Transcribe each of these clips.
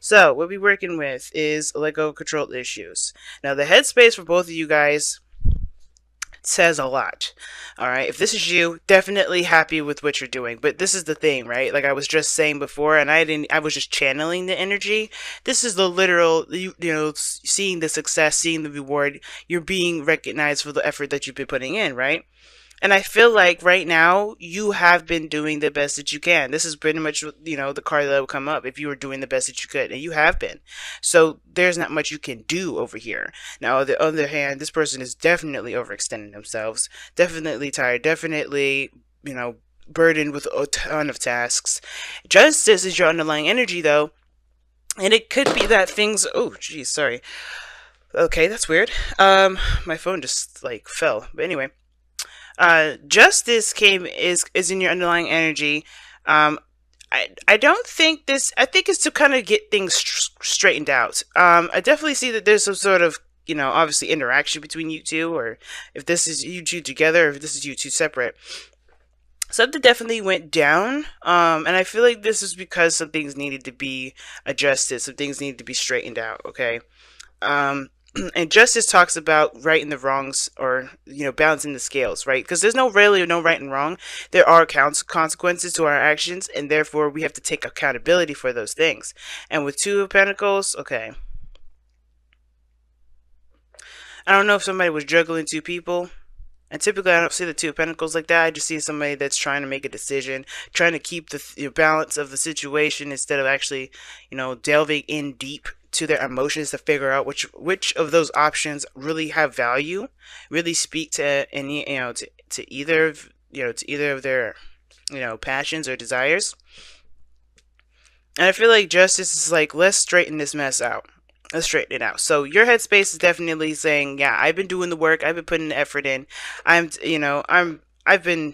So what we're working with is Lego control issues. Now the headspace for both of you guys says a lot. All right, if this is you, definitely happy with what you're doing. But this is the thing, right? Like I was just saying before, and I was just channeling the energy. This is the literal, seeing the success, seeing the reward. You're being recognized for the effort that you've been putting in, right? And I feel like right now you have been doing the best that you can. This is pretty much, the card that will come up if you were doing the best that you could, and you have been. So there's not much you can do over here. Now, on the other hand, this person is definitely overextending themselves, definitely tired, definitely, burdened with a ton of tasks. Justice is your underlying energy, though. And it could be that things. Oh, geez, sorry. Okay, that's weird. My phone just like fell. But anyway, justice is in your underlying energy. I don't think this. I think it's to kind of get things straightened out. I definitely see that there's some sort of obviously interaction between you two, or if this is you two together, or if this is you two separate. Something definitely went down, and I feel like this is because some things needed to be adjusted, some things needed to be straightened out. Okay, um, and justice talks about right and the wrongs, or balancing the scales, right? Because there's really no right and wrong. There are consequences to our actions, and therefore we have to take accountability for those things. And with Two of Pentacles, okay, I don't know if somebody was juggling two people. And typically, I don't see the Two of Pentacles like that. I just see somebody that's trying to make a decision, trying to keep the balance of the situation instead of actually, delving in deep to their emotions to figure out which of those options really have value, really speak to any, to either of, to either of their, passions or desires. And I feel like justice is like, let's straighten this mess out. Let's straighten it out. So your headspace is definitely saying, yeah, I've been doing the work. I've been putting the effort in. I've been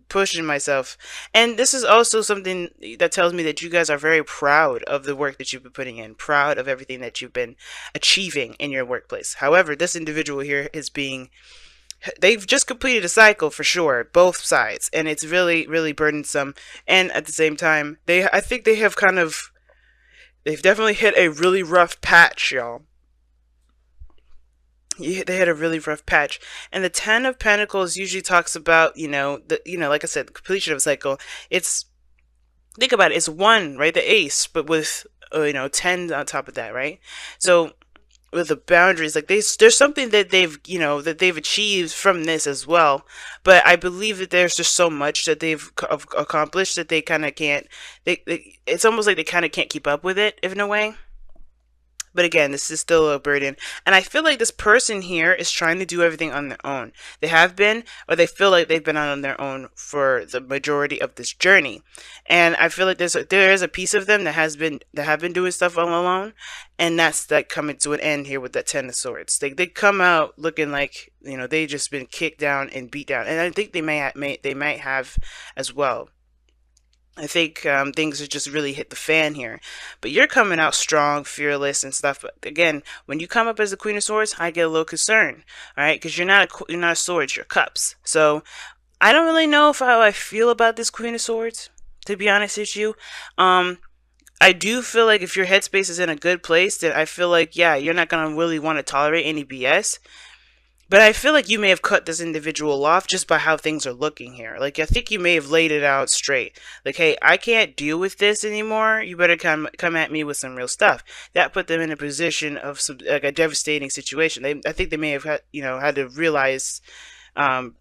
pushing myself. And this is also something that tells me that you guys are very proud of the work that you've been putting in, proud of everything that you've been achieving in your workplace. However, this individual here is being, they've just completed a cycle for sure, both sides, and it's really, really burdensome. And at the same time, I think they have they've definitely hit a really rough patch, y'all. They had a really rough patch, and the Ten of Pentacles usually talks about, like I said, the completion of a cycle. It's, think about it, it's one, right, the ace, but with 10 on top of that, right? So with the boundaries, like there's something that they've achieved from this as well. But I believe that there's just so much that they've accomplished that they kind of can't. It's almost like they kind of can't keep up with it, if in a way. But again, this is still a burden. And I feel like this person here is trying to do everything on their own. They have been, or they feel like they've been on their own for the majority of this journey. And I feel like there is a piece of them that have been doing stuff all alone. And that's like coming to an end here with that Ten of Swords. They come out looking like, they just been kicked down and beat down. And I think they might have as well. I think things have just really hit the fan here. But you're coming out strong, fearless, and stuff. But again, when you come up as the Queen of Swords, I get a little concerned. All right, because you're not a sword, you're cups. So I don't really know how I feel about this Queen of Swords, to be honest with you. I do feel like if your headspace is in a good place, then I feel like, yeah, you're not gonna really want to tolerate any BS. But I feel like you may have cut this individual off just by how things are looking here. Like, I think you may have laid it out straight. Like, hey, I can't deal with this anymore. You better come at me with some real stuff. That put them in a position of like a devastating situation. I think they may have had to realize that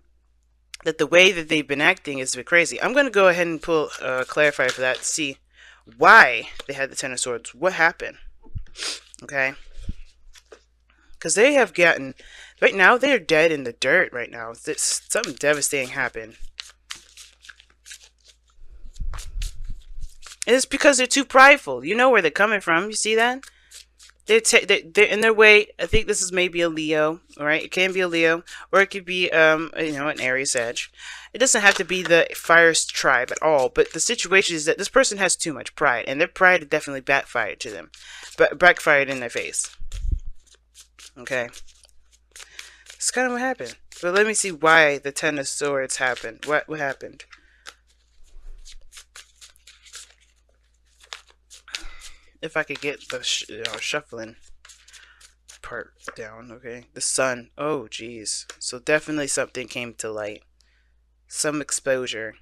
the way that they've been acting is a bit crazy. I'm going to go ahead and pull clarify for that to see why they had the Ten of Swords. What happened? Okay. Because they have gotten... Right now, they're dead in the dirt right now. Something devastating happened. And it's because they're too prideful. You know where they're coming from. You see that? They're in their way. I think this is maybe a Leo. Alright? It can be a Leo. Or it could be, an Aries edge. It doesn't have to be the fire tribe at all. But the situation is that this person has too much pride. And their pride definitely backfired to them. Backfired in their face. Okay? That's kind of what happened. But let me see why the Ten of Swords happened. What happened? If I could get the shuffling part down. Okay, the sun. Oh geez, so definitely something came to light, some exposure.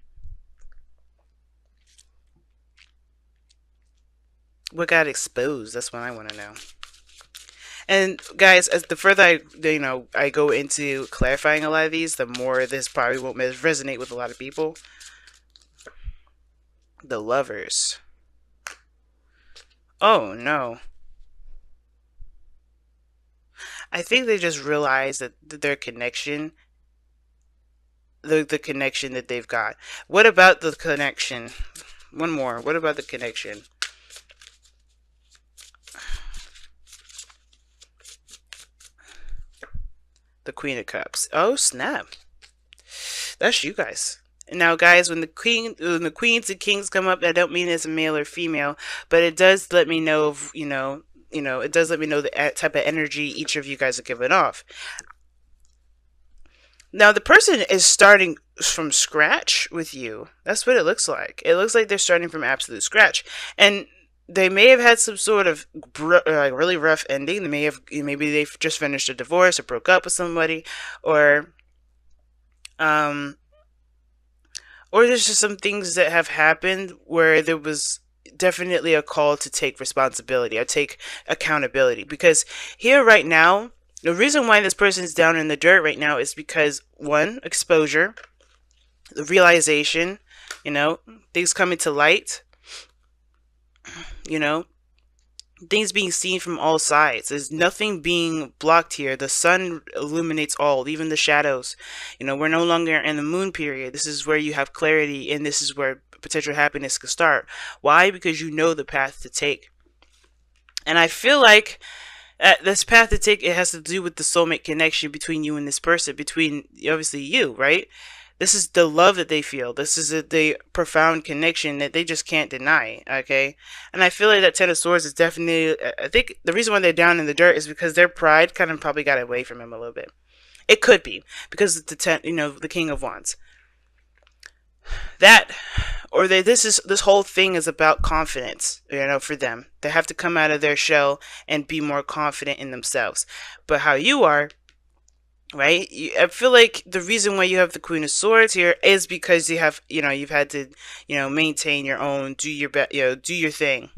What got exposed? That's what I want to know. And guys, as the further I go into clarifying a lot of these, the more this probably won't resonate with a lot of people. The lovers. Oh no. I think they just realized that their connection, the connection that they've got. What about the connection? One more. What about the connection? The Queen of Cups. Oh snap! That's you guys. Now, guys, when the queens and kings come up, I don't mean it's a male or female, but it does let me know of it does let me know the type of energy each of you guys are giving off. Now, the person is starting from scratch with you. That's what it looks like. It looks like they're starting from absolute scratch, and they may have had some sort of like really rough ending. They may have maybe they've just finished a divorce or broke up with somebody, or um or there's just some things that have happened where there was definitely a call to take responsibility or take accountability. Because here right now, the reason why this person is down in the dirt right now is because one, exposure, the realization, things coming to light, you know, things being seen from all sides. There's nothing being blocked here. The sun illuminates all, even the shadows. We're no longer in the moon period. This is where you have clarity, and this is where potential happiness can start. Why? Because you know the path to take. And I feel like this path to take, it has to do with the soulmate connection between you and this person, between obviously you, right? This is the love that they feel. This is the profound connection that they just can't deny, okay? And I feel like that Ten of Swords is definitely, I think the reason why they're down in the dirt is because their pride kind of probably got away from him a little bit. It could be because of the King of Wands. That, or this whole thing is about confidence, for them. They have to come out of their shell and be more confident in themselves. But how you are, right? I feel like the reason why you have the Queen of Swords here is because you have, you've had to, maintain your own, do your best, do your thing.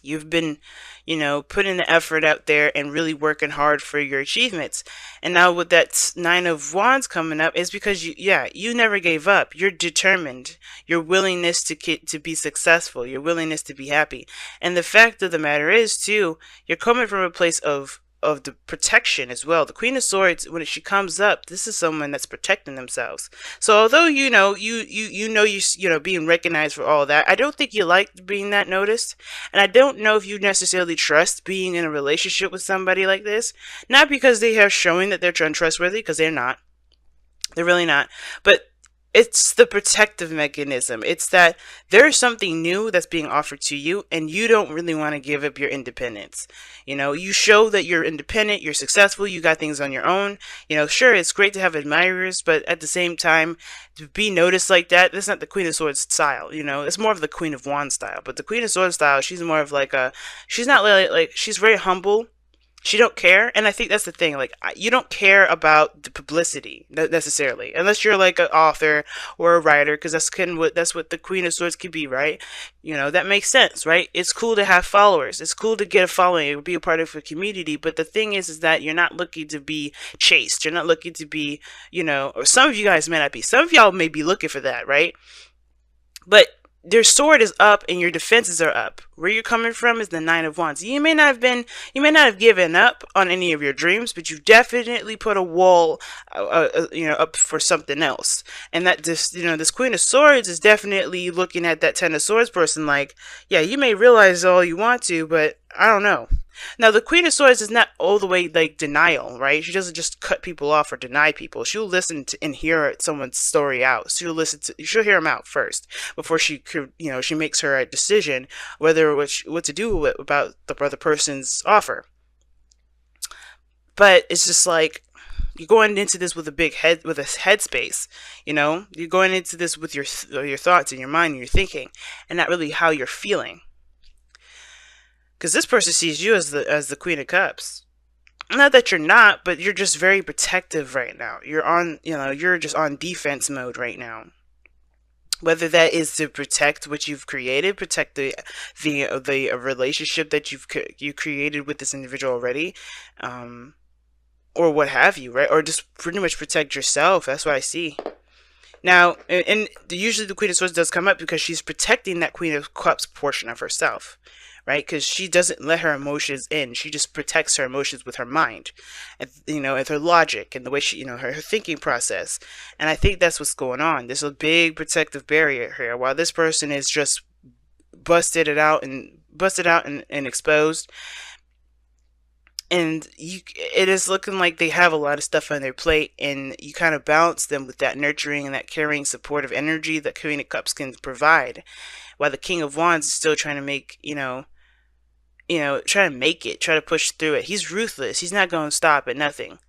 You've been, putting the effort out there and really working hard for your achievements. And now with that Nine of Wands coming up is because you never gave up. You're determined. Your willingness to be successful, your willingness to be happy. And the fact of the matter is too, you're coming from a place of the protection as well. The Queen of Swords, when she comes up, this is someone that's protecting themselves. So although you being recognized for all that, I don't think you like being that noticed, and I don't know if you necessarily trust being in a relationship with somebody like this. Not because they are showing that they're untrustworthy, because they're not. They're really not. But it's the protective mechanism. It's that there's something new that's being offered to you, and you don't really want to give up your independence. You show that you're independent, you're successful, you got things on your own. Sure, it's great to have admirers, but at the same time, to be noticed like that's not the Queen of Swords style. It's more of the Queen of Wands style. But the Queen of Swords style, she's more of she's not like she's very humble. She don't care, and I think that's the thing. Like, you don't care about the publicity necessarily, unless you're like an author or a writer, because that's what the Queen of Swords could be, right? That makes sense, right? It's cool to have followers. It's cool to get a following, be a part of a community. But the thing is that you're not looking to be chased. You're not looking to be, or some of you guys may not be. Some of y'all may be looking for that, right? But your sword is up and your defenses are up. Where you're coming from is the Nine of Wands. You may not have given up on any of your dreams, but you've definitely put a wall, up for something else. And that this Queen of Swords is definitely looking at that Ten of Swords person like, yeah, you may realize all you want to, but I don't know. Now, the Queen of Swords is not all the way like denial, right? She doesn't just cut people off or deny people. She'll listen to and hear someone's story out. She'll hear them out first before she makes her decision whether what to do about the other person's offer. But it's just like, you're going into this with a headspace. You're going into this with your thoughts and your mind and your thinking, and not really how you're feeling. Because this person sees you as the Queen of Cups. Not that you're not, but you're just very protective right now. You're on, you're just on defense mode right now. Whether that is to protect what you've created, protect the relationship that you created with this individual already, or what have you, right? Or just pretty much protect yourself. That's what I see. Now, and usually the Queen of Swords does come up because she's protecting that Queen of Cups portion of herself, right? Because she doesn't let her emotions in. She just protects her emotions with her mind, and with her logic and the way she, her thinking process. And I think that's what's going on. There's a big protective barrier here, while this person is just busted out and exposed. And it is looking like they have a lot of stuff on their plate, and you kind of balance them with that nurturing and that caring, supportive energy that Queen of Cups can provide, while the King of Wands is still trying to make, try to make it, try to push through it. He's ruthless. He's not going to stop at nothing.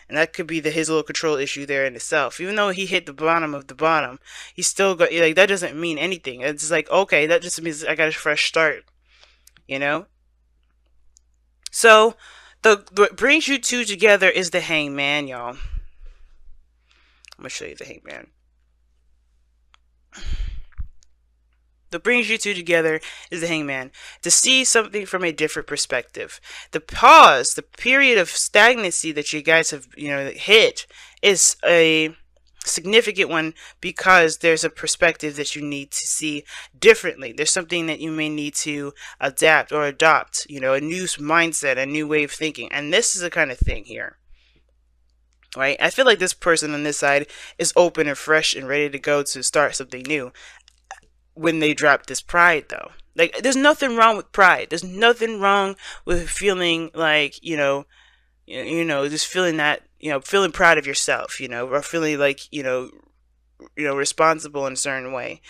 And that could be his little control issue there in itself. Even though he hit the bottom of the bottom, he's still got, like, that doesn't mean anything. It's like, okay, that just means I got a fresh start, So, what brings you two together is the Hangman, y'all. I'm going to show you the Hangman. What brings you two together is the Hangman. To see something from a different perspective. The pause, the period of stagnancy that you guys have, hit is a significant one, because there's a perspective that you need to see differently. There's something that you may need to adapt or adopt, a new mindset, a new way of thinking. And this is the kind of thing here, right? I feel like this person on this side is open and fresh and ready to go to start something new when they drop this pride, though. Like, there's nothing wrong with pride. There's nothing wrong with feeling like, just feeling that, feeling proud of yourself, or feeling like, responsible in a certain way.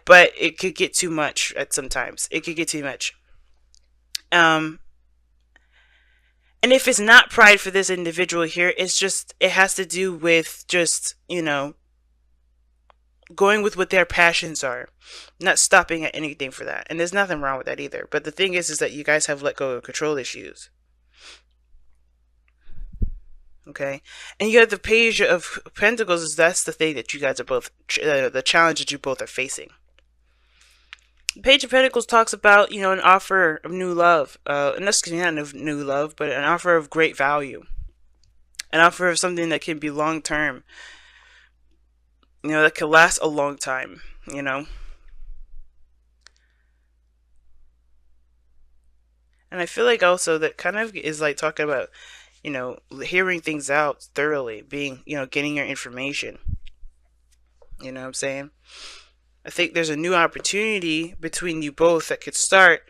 But it could get too much at sometimes. It could get too much. And if it's not pride for this individual here, it has to do with just, going with what their passions are, not stopping at anything for that. And there's nothing wrong with that either. But the thing is that you guys have let go of control issues. Okay, and you have the Page of Pentacles. That's the thing that you guys are both, the challenge that you both are facing. The Page of Pentacles talks about, an offer of new love, and that's not of new love, but an offer of great value, an offer of something that can be long term, that can last a long time, And I feel like also that kind of is like talking about, hearing things out thoroughly, being, getting your information. You know what I'm saying? I think there's a new opportunity between you both that could start,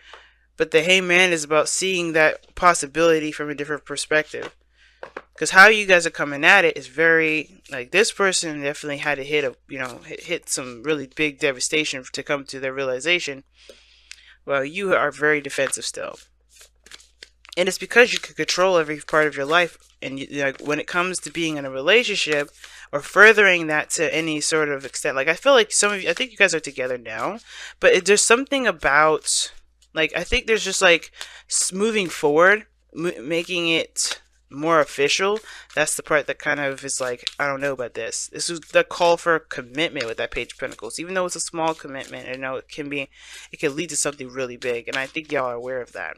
but the Hangman is about seeing that possibility from a different perspective. Because how you guys are coming at it is very, like, this person definitely had to hit some really big devastation to come to their realization. Well, you are very defensive still. And it's because you can control every part of your life. And when it comes to being in a relationship or furthering that to any sort of extent, like, I feel like some of you, I think you guys are together now, but there's something about, like, I think there's just like moving forward, making it more official. That's the part that kind of is like, I don't know about this. This is the call for commitment with that Page of Pentacles. Even though it's a small commitment, it can lead to something really big. And I think y'all are aware of that.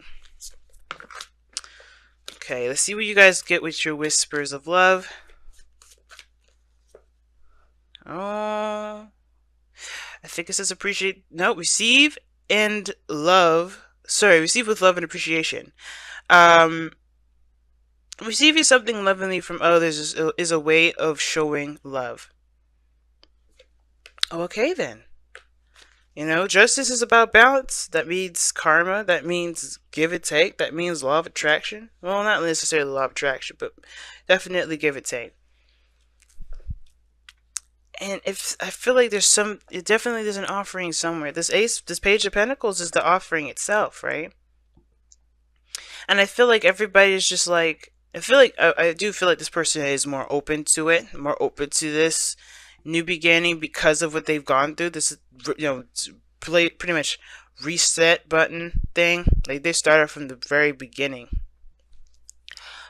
Okay, let's see what you guys get with your whispers of love. Oh, I think it says receive and love. Sorry, receive with love and appreciation. Receiving something lovingly from others is a way of showing love. Okay, then. Justice is about balance. That means karma. That means give and take. That means law of attraction. Well, not necessarily law of attraction, but definitely give and take. And if I feel like there's an offering somewhere. This Page of Pentacles is the offering itself, right? And I feel like everybody is just like, I do feel like this person is more open to it, more open to this new beginning because of what they've gone through. This is, pretty much reset button thing. Like they started from the very beginning.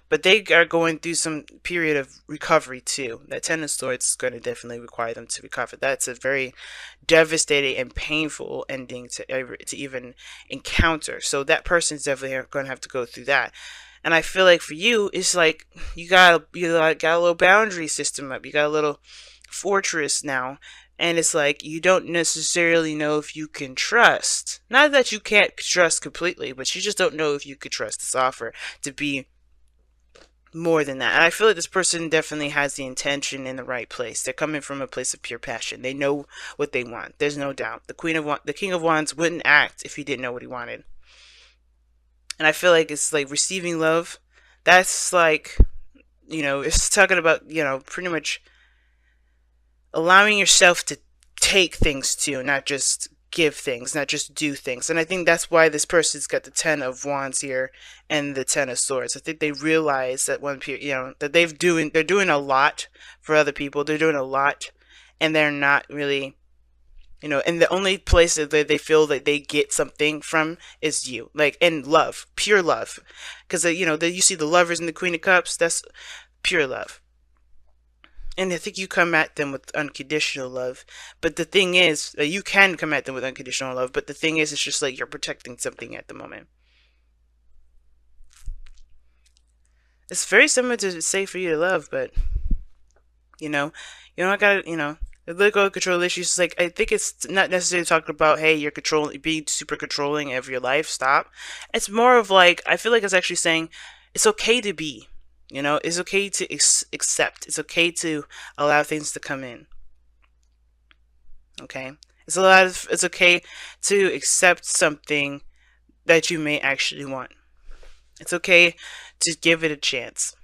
But they are going through some period of recovery too. That Ten of Swords is going to definitely require them to recover. That's a very devastating and painful ending to even encounter. So that person's definitely going to have to go through that. And I feel like for you, it's like you got a little boundary system up. You got a little fortress now, and it's like you don't necessarily know if you can trust. Not that you can't trust completely, but you just don't know if you could trust this offer to be more than that. And I feel like this person definitely has the intention in the right place. They're coming from a place of pure passion. They know what they want. There's no doubt. The King of Wands wouldn't act if he didn't know what he wanted. And I feel like it's like receiving love. That's like, it's talking about, pretty much allowing yourself to take things too, not just give things, not just do things. And I think that's why this person's got the Ten of Wands here and the Ten of Swords. I think they realize that that they're doing a lot for other people. They're doing a lot, and they're not really, and the only place that they feel that they get something from is you, like, and love, pure love. Because you see the Lovers and the Queen of Cups. That's pure love. And I think you come at them with unconditional love. But the thing is, you can come at them with unconditional love. But the thing is, it's just like you're protecting something at the moment. It's very similar to say for you to love, but, you don't gotta, the political control issues. Like, I think it's not necessarily talking about, hey, you're being super controlling of your life. Stop. It's more of like, I feel like it's actually saying it's okay to be. It's okay to accept. It's okay to allow things to come in. Okay? It's okay to accept something that you may actually want. It's okay to give it a chance.